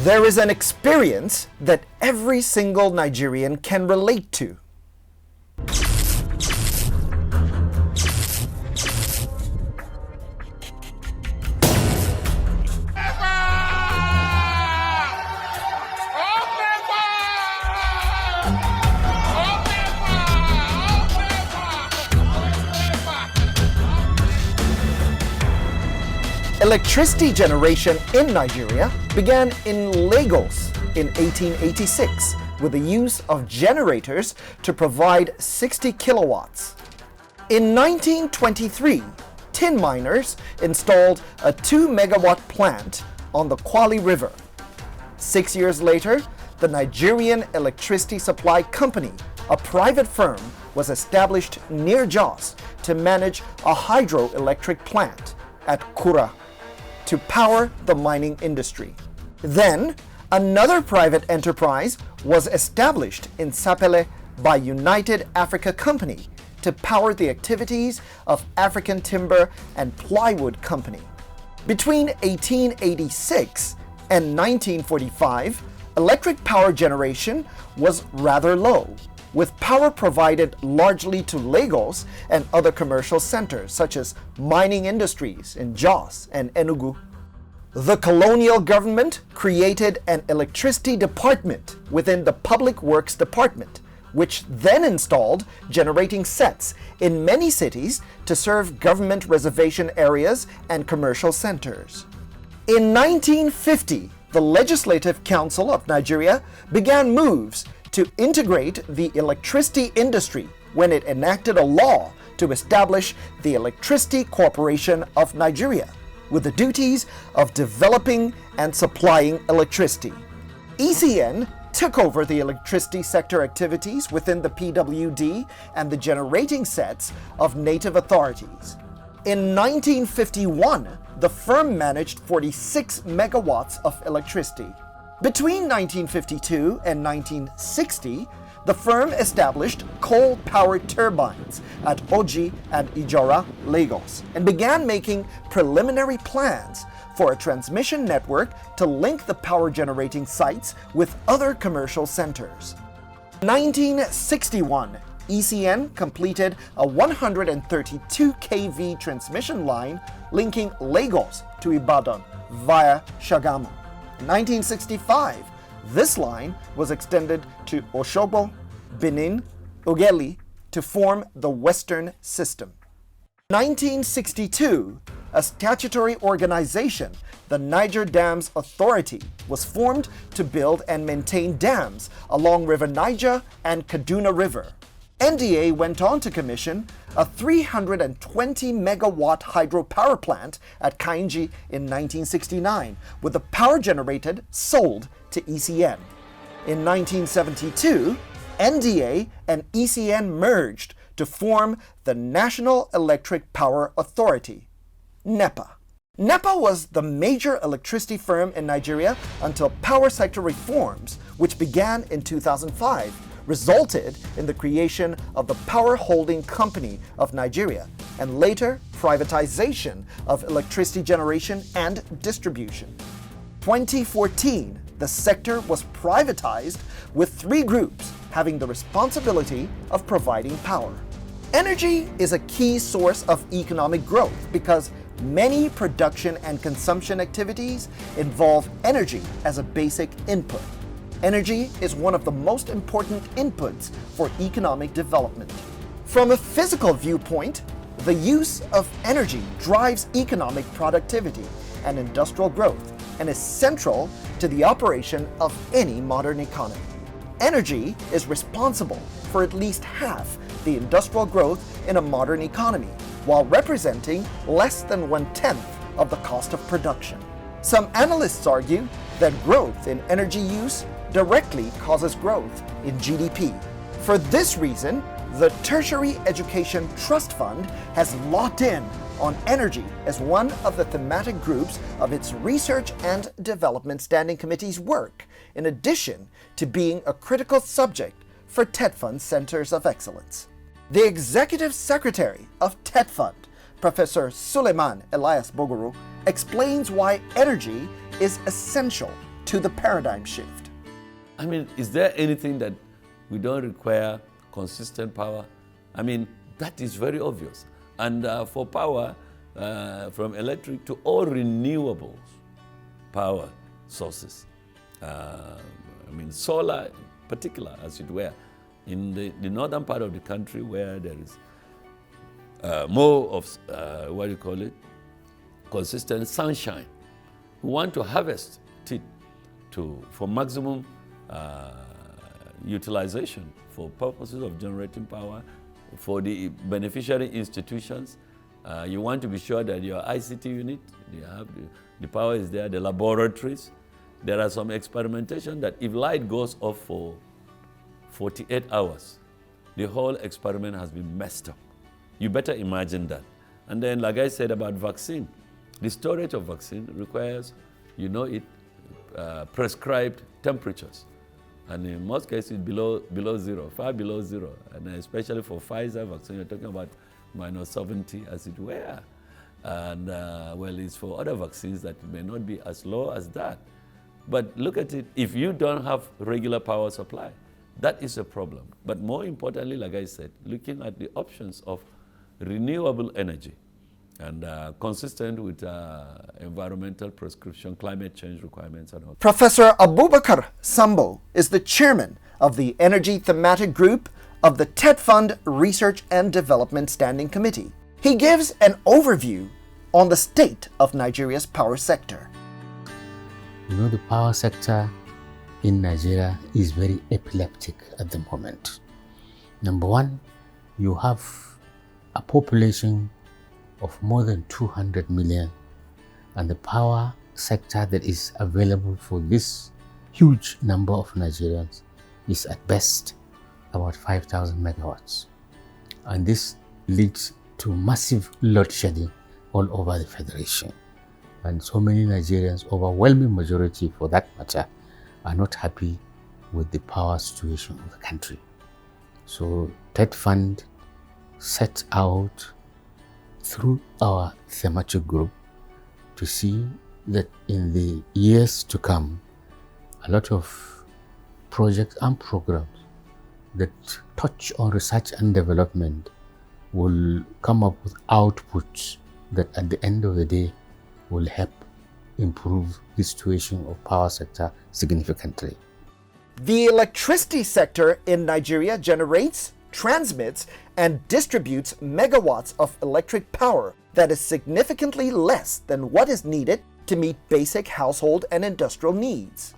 There is an experience that every single Nigerian can relate to. Electricity generation in Nigeria began in Lagos in 1886 with the use of generators to provide 60 kilowatts. In 1923, tin miners installed a 2-megawatt plant on the Kwali River. 6 years later, the Nigerian Electricity Supply Company, a private firm, was established near Jos to manage a hydroelectric plant at Kura to power the mining industry. Then, another private enterprise was established in Sapele by United Africa Company to power the activities of African Timber and Plywood Company. Between 1886 and 1945, electric power generation was rather low, with power provided largely to Lagos and other commercial centers such as mining industries in Jos and Enugu. The colonial government created an electricity department within the Public Works Department, which then installed generating sets in many cities to serve government reservation areas and commercial centers. In 1950, the Legislative Council of Nigeria began moves to integrate the electricity industry when it enacted a law to establish the Electricity Corporation of Nigeria, with the duties of developing and supplying electricity. ECN took over the electricity sector activities within the PWD and the generating sets of native authorities. In 1951, the firm managed 46 megawatts of electricity. Between 1952 and 1960, the firm established coal-powered turbines at Oji and Ijora, Lagos, and began making preliminary plans for a transmission network to link the power-generating sites with other commercial centers. In 1961, ECN completed a 132 kV transmission line linking Lagos to Ibadan via Shagamu. In 1965, this line was extended to Osogbo, Benin, Ogeli to form the Western System. In 1962, a statutory organization, the Niger Dams Authority, was formed to build and maintain dams along River Niger and Kaduna River. NDA went on to commission a 320 megawatt hydropower plant at Kainji in 1969, with the power generated sold to ECN. In 1972, NDA and ECN merged to form the National Electric Power Authority, NEPA. NEPA was the major electricity firm in Nigeria until power sector reforms, which began in 2005, resulted in the creation of the Power Holding Company of Nigeria and later privatization of electricity generation and distribution. In 2014, the sector was privatized with 3 groups having the responsibility of providing power. Energy is a key source of economic growth because many production and consumption activities involve energy as a basic input. Energy is one of the most important inputs for economic development. From a physical viewpoint, the use of energy drives economic productivity and industrial growth and is central to the operation of any modern economy. Energy is responsible for at least half the industrial growth in a modern economy, while representing less than 1/10 of the cost of production. Some analysts argue that growth in energy use directly causes growth in GDP. For this reason, the Tertiary Education Trust Fund has locked in on energy as one of the thematic groups of its Research and Development Standing Committee's work, in addition to being a critical subject for TETFund Centers of Excellence. The Executive Secretary of TETFund, Professor Suleiman Elias Bogoro, explains why energy is essential to the paradigm shift. I mean, is there anything that we don't require consistent power? I mean, that is very obvious. And for power, from electric to all renewables power sources, I mean, solar in particular, as it were, in the northern part of the country where there is more of, consistent sunshine. We want to harvest it for maximum utilization for purposes of generating power, for the beneficiary institutions. You want to be sure that your ICT unit, the power is there, the laboratories. There are some experimentation that if light goes off for 48 hours, the whole experiment has been messed up. You better imagine that. And then, like I said about vaccine, the storage of vaccine requires, prescribed temperatures. And in most cases, below zero, far below zero. And especially for Pfizer vaccine, you're talking about minus 70, as it were. And it's for other vaccines that may not be as low as that. But look at it, if you don't have regular power supply, that is a problem. But more importantly, like I said, looking at the options of renewable energy and consistent with environmental prescription, climate change requirements and all. Professor Abubakar Sambo is the chairman of the Energy Thematic Group of the TETFund Research and Development Standing Committee. He gives an overview on the state of Nigeria's power sector. The power sector in Nigeria is very epileptic at the moment. Number one, you have a population of more than 200 million, and the power sector that is available for this huge number of Nigerians is at best about 5,000 megawatts. And this leads to massive load shedding all over the Federation. And so many Nigerians, overwhelming majority for that matter, are not happy with the power situation of the country. So TETFund set out through our thematic group to see that in the years to come, a lot of projects and programs that touch on research and development will come up with outputs that at the end of the day will help improve the situation of power sector significantly. The electricity sector in Nigeria generates, transmits, and distributes megawatts of electric power that is significantly less than what is needed to meet basic household and industrial needs.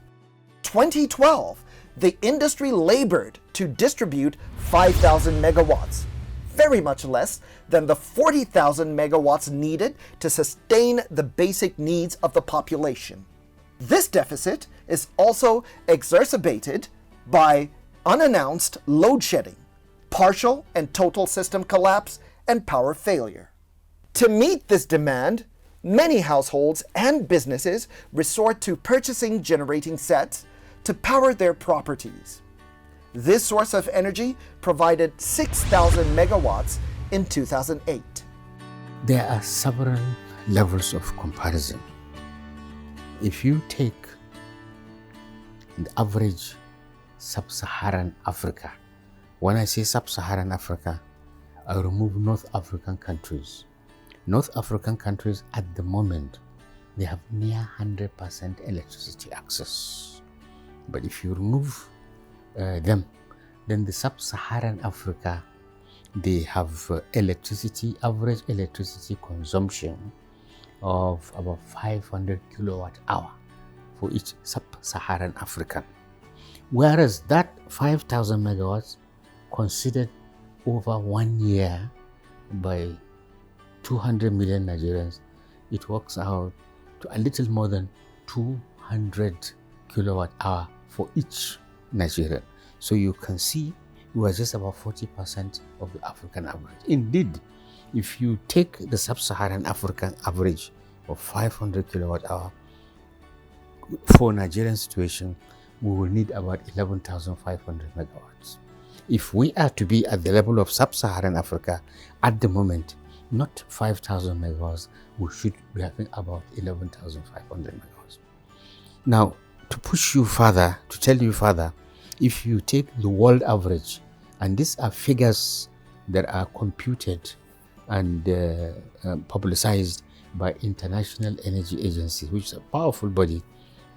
2012, the industry labored to distribute 5,000 megawatts, very much less than the 40,000 megawatts needed to sustain the basic needs of the population. This deficit is also exacerbated by unannounced load shedding, partial and total system collapse, and power failure. To meet this demand, many households and businesses resort to purchasing generating sets to power their properties. This source of energy provided 6,000 megawatts in 2008. There are several levels of comparison. If you take the average sub-Saharan Africa, when I say sub-Saharan Africa, I remove North African countries. North African countries at the moment, they have near 100% electricity access. But if you remove them, then the sub-Saharan Africa, they have average electricity consumption of about 500 kilowatt hour for each sub-Saharan African. Whereas that 5,000 megawatts considered over 1 year by 200 million Nigerians, it works out to a little more than 200 kilowatt hour for each Nigerian. So you can see we are just about 40% of the African average. Indeed, if you take the sub-Saharan African average of 500 kilowatt hour for Nigerian situation, we will need about 11,500 megawatts. If we are to be at the level of sub-Saharan Africa at the moment, not 5,000 megawatts, we should be having about 11,500 megawatts. Now, to push you further, to tell you further, if you take the world average, and these are figures that are computed and publicized by International Energy Agency, which is a powerful body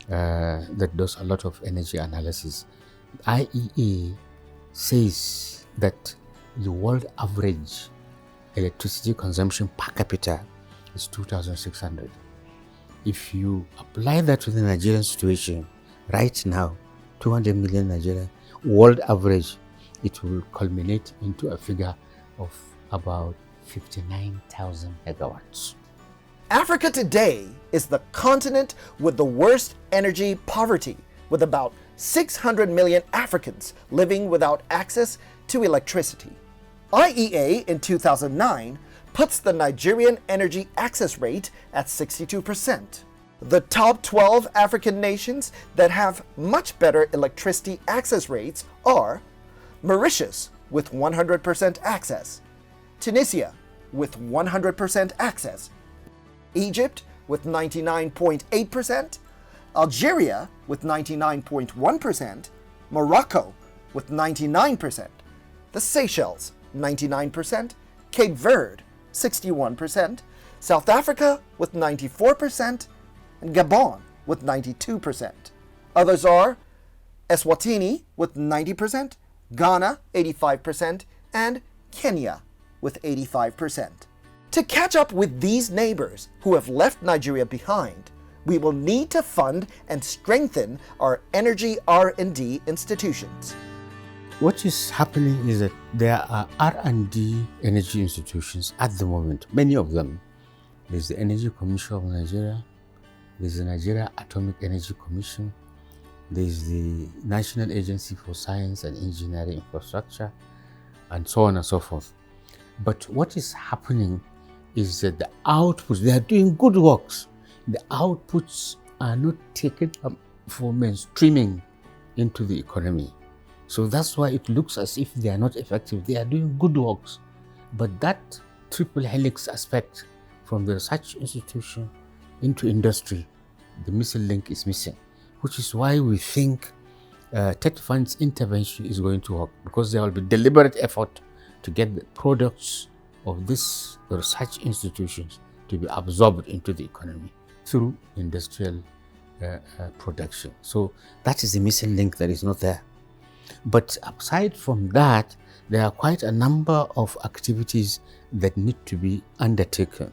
that does a lot of energy analysis. IEA says that the world average electricity consumption per capita is 2,600. If you apply that to the Nigerian situation right now, 200 million Nigerian world average, it will culminate into a figure of about 59,000 megawatts. Africa today is the continent with the worst energy poverty, with about 600 million Africans living without access to electricity. IEA in 2009 puts the Nigerian energy access rate at 62%. The top 12 African nations that have much better electricity access rates are Mauritius with 100% access, Tunisia with 100% access, Egypt with 99.8%, Algeria with 99.1%, Morocco with 99%, the Seychelles 99%, Cape Verde 61%, South Africa with 94%, and Gabon with 92%. Others are Eswatini with 90%, Ghana 85%, and Kenya with 85%. To catch up with these neighbors who have left Nigeria behind, we will need to fund and strengthen our energy R&D institutions. What is happening is that there are R&D energy institutions at the moment, many of them. There's the Energy Commission of Nigeria, there's the Nigeria Atomic Energy Commission, there's the National Agency for Science and Engineering Infrastructure, and so on and so forth. But what is happening is that the outputs, they are doing good works. The outputs are not taken up for mainstreaming into the economy. So that's why it looks as if they are not effective. They are doing good works. But that triple helix aspect from the research institution into industry, the missing link is missing, which is why we think TETFund's intervention is going to work, because there will be deliberate effort to get the products of these research institutions to be absorbed into the economy through industrial production. So that is the missing link that is not there. But aside from that, there are quite a number of activities that need to be undertaken.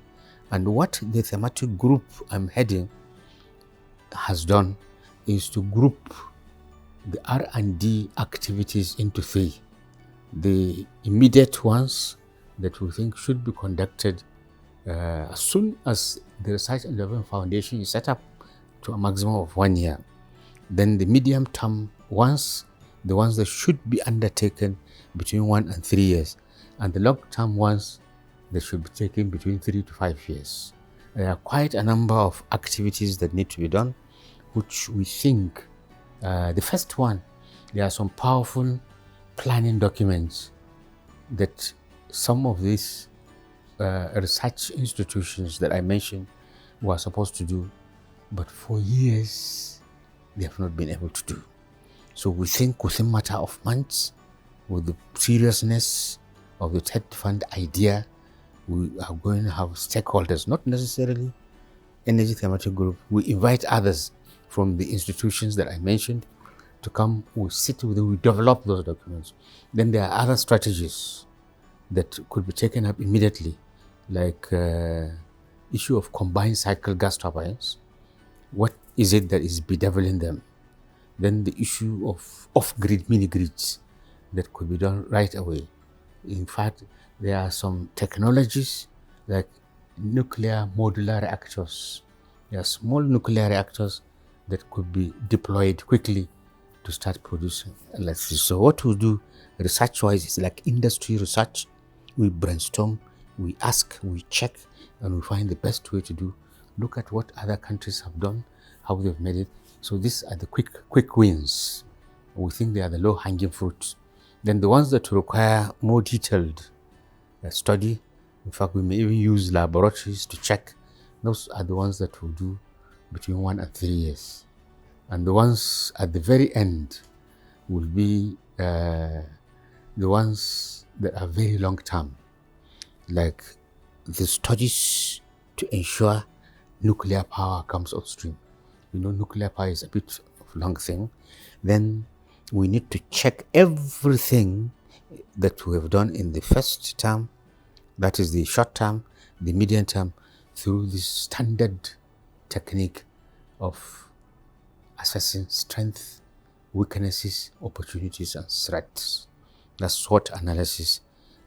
And what the thematic group I'm heading has done is to group the R&D activities into three. The immediate ones that we think should be conducted as soon as the Research and Development Foundation is set up to a maximum of 1 year. Then the medium-term ones, the ones that should be undertaken between 1 and 3 years, and the long-term ones that should be taken between 3 to 5 years. There are quite a number of activities that need to be done, which we think, the first one, there are some powerful planning documents that some of these research institutions that I mentioned were supposed to do, but for years they have not been able to do. So we think within a matter of months, with the seriousness of the TETFund idea, we are going to have stakeholders, not necessarily energy thematic group. We invite others from the institutions that I mentioned to come, we sit with them, we develop those documents. Then there are other strategies that could be taken up immediately, like issue of combined cycle gas turbines. What is it that is bedeviling them? Then the issue of off-grid mini-grids that could be done right away. In fact, there are some technologies like nuclear modular reactors. There are small nuclear reactors that could be deployed quickly to start producing electricity. So what we do research-wise is like industry research. We brainstorm, we ask, we check, and we find the best way to do. Look at what other countries have done, how they've made it. So these are the quick wins. We think they are the low-hanging fruits. Then the ones that require more detailed study, in fact, we may even use laboratories to check. Those are the ones that we'll do between 1 and 3 years. And the ones at the very end will be the ones that are very long term, like the studies to ensure nuclear power comes upstream. Nuclear power is a bit of a long thing. Then we need to check everything that we have done in the first term, that is the short term, the medium term, through the standard technique of assessing strength, weaknesses, opportunities, and threats. That's SWOT analysis.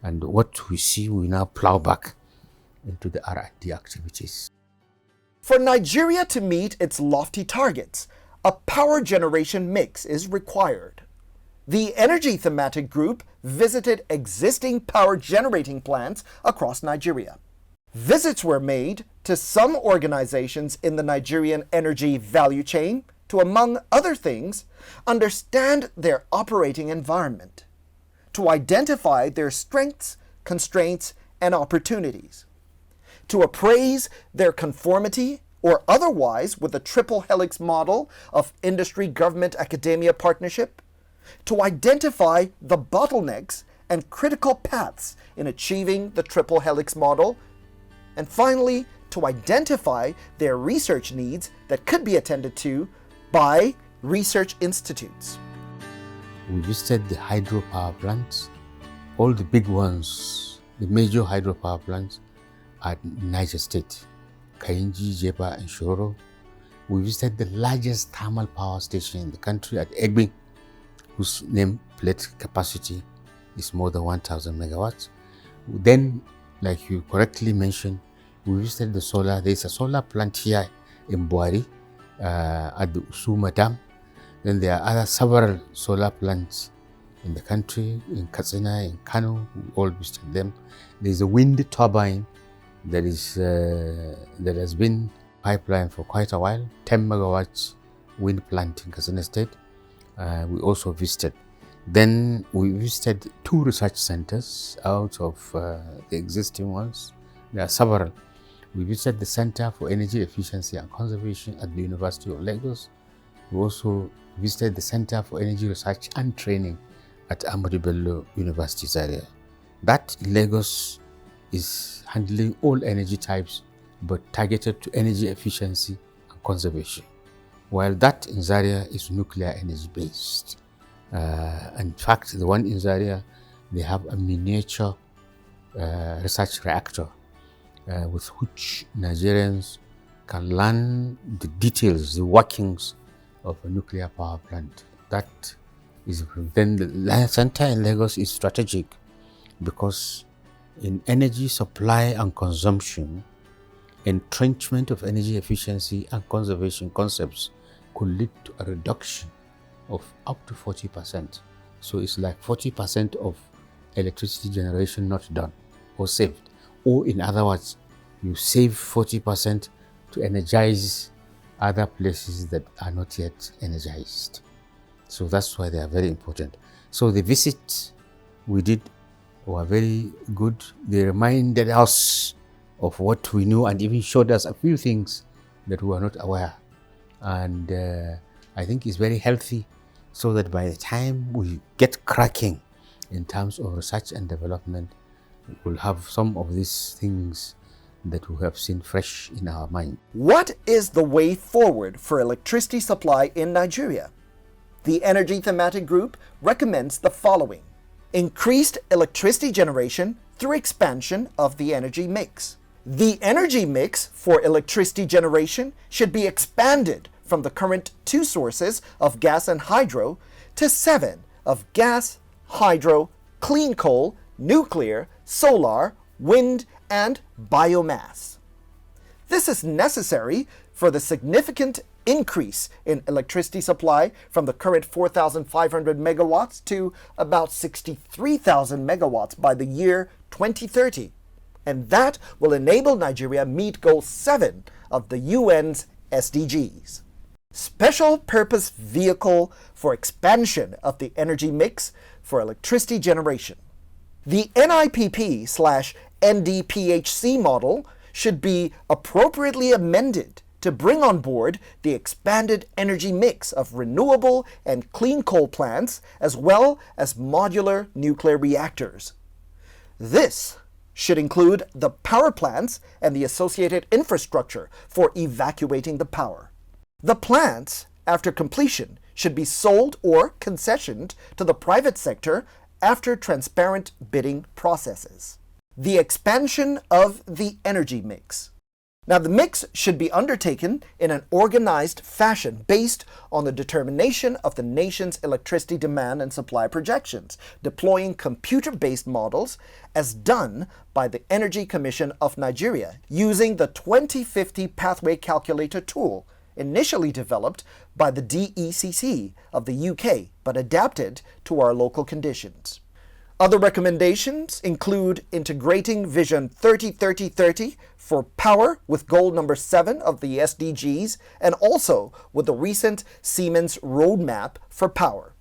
And what we see, we now plow back into the R&D activities. For Nigeria to meet its lofty targets, a power generation mix is required. The Energy Thematic Group visited existing power generating plants across Nigeria. Visits were made to some organizations in the Nigerian energy value chain to, among other things, understand their operating environment, to identify their strengths, constraints, and opportunities, to appraise their conformity or otherwise with the triple helix model of industry, government, academia partnership, to identify the bottlenecks and critical paths in achieving the triple helix model, and finally, to identify their research needs that could be attended to by research institutes. We visited the hydropower plants, all the big ones, the major hydropower plants at Niger State, Kainji, Jeba, and Shoro. We visited the largest thermal power station in the country at Egbe, whose nameplate capacity is more than 1,000 megawatts. Then, like you correctly mentioned, we visited the solar. There's a solar plant here in Buari at the Usuma Dam. Then there are several solar plants in the country, in Katsina, in Kano. We all visited them. There's a wind turbine that has been pipeline for quite a while, 10 megawatts wind plant in Katsina State. We also visited. Then we visited 2 research centers out of the existing ones. There are several. We visited the Center for Energy Efficiency and Conservation at the University of Lagos. We also visited the Center for Energy Research and Training at Ahmadu Bello University Zaria. That in Lagos is handling all energy types but targeted to energy efficiency and conservation, while that in Zaria is nuclear energy based. In fact, the one in Zaria, they have a miniature research reactor with which Nigerians can learn the details, the workings of a nuclear power plant. That is then the center in Lagos is strategic because in energy supply and consumption, entrenchment of energy efficiency and conservation concepts could lead to a reduction of up to 40%. So it's like 40% of electricity generation not done or saved. Or in other words, you save 40% to energize other places that are not yet energized. So that's why they are very important. So the visits we did were very good. They reminded us of what we knew and even showed us a few things that we were not aware. And I think it's very healthy so that by the time we get cracking in terms of research and development, we'll have some of these things that we have seen fresh in our mind. What is the way forward for electricity supply in Nigeria? The Energy Thematic Group recommends the following: increased electricity generation through expansion of the energy mix. The energy mix for electricity generation should be expanded from the current 2 sources of gas and hydro to 7 of gas, hydro, clean coal, nuclear, solar, wind, and biomass. This is necessary for the significant increase in electricity supply from the current 4,500 megawatts to about 63,000 megawatts by the year 2030. And that will enable Nigeria meet Goal 7 of the UN's SDGs. Special Purpose Vehicle for Expansion of the Energy Mix for Electricity Generation. The NIPP/NDPHC model should be appropriately amended to bring on board the expanded energy mix of renewable and clean coal plants, as well as modular nuclear reactors. This should include the power plants and the associated infrastructure for evacuating the power. The plants, after completion, should be sold or concessioned to the private sector after transparent bidding processes. The expansion of the energy mix. Now, the mix should be undertaken in an organized fashion based on the determination of the nation's electricity demand and supply projections, deploying computer-based models as done by the Energy Commission of Nigeria using the 2050 Pathway Calculator tool, initially developed by the DECC of the UK, but adapted to our local conditions. Other recommendations include integrating Vision 30-30-30 for power with goal number 7 of the SDGs, and also with the recent Siemens roadmap for power.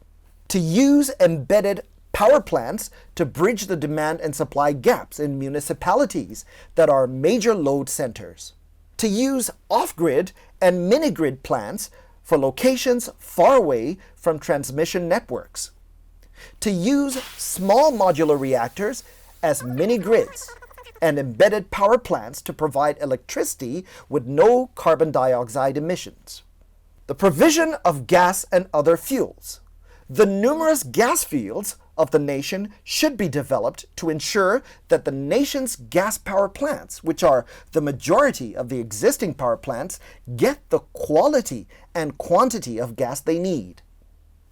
To use embedded power plants to bridge the demand and supply gaps in municipalities that are major load centers. To use off-grid and mini-grid plants for locations far away from transmission networks. To use small modular reactors as mini-grids and embedded power plants to provide electricity with no carbon dioxide emissions. The provision of gas and other fuels. The numerous gas fields of the nation should be developed to ensure that the nation's gas power plants, which are the majority of the existing power plants, get the quality and quantity of gas they need.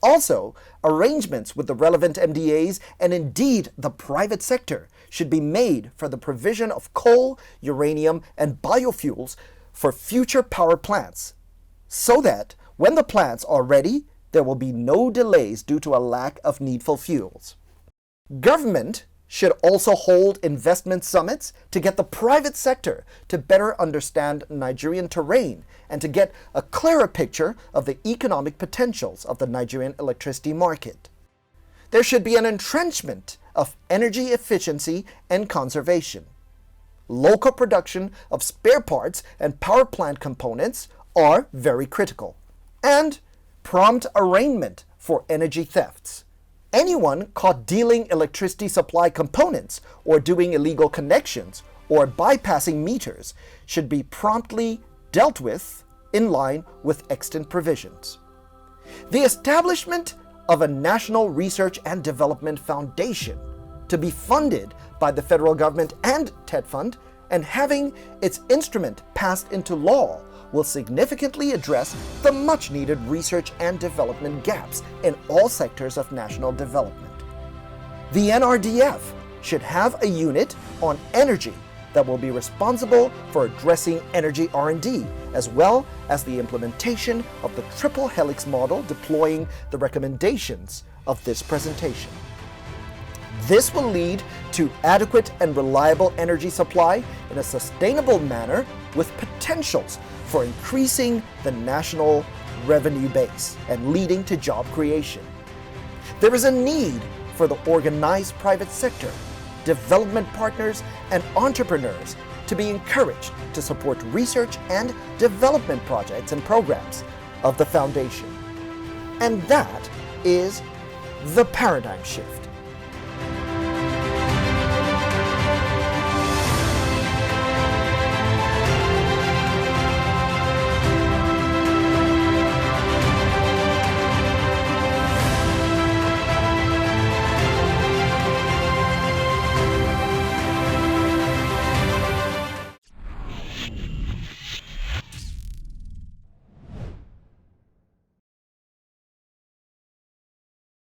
Also, arrangements with the relevant MDAs and indeed the private sector should be made for the provision of coal, uranium, and biofuels for future power plants, so that when the plants are ready, there will be no delays due to a lack of needful fuels. Government should also hold investment summits to get the private sector to better understand Nigerian terrain and to get a clearer picture of the economic potentials of the Nigerian electricity market. There should be an entrenchment of energy efficiency and conservation. Local production of spare parts and power plant components are very critical. And prompt arraignment for energy thefts. Anyone caught dealing electricity supply components or doing illegal connections or bypassing meters should be promptly dealt with in line with extant provisions. The establishment of a National Research and Development Foundation to be funded by the federal government and TETFund and having its instrument passed into law will significantly address the much-needed research and development gaps in all sectors of national development. The NRDF should have a unit on energy that will be responsible for addressing energy R&D, as well as the implementation of the triple helix model deploying the recommendations of this presentation. This will lead to adequate and reliable energy supply in a sustainable manner with potentials for increasing the national revenue base and leading to job creation. There is a need for the organized private sector, development partners, and entrepreneurs to be encouraged to support research and development projects and programs of the Foundation. And that is the paradigm shift.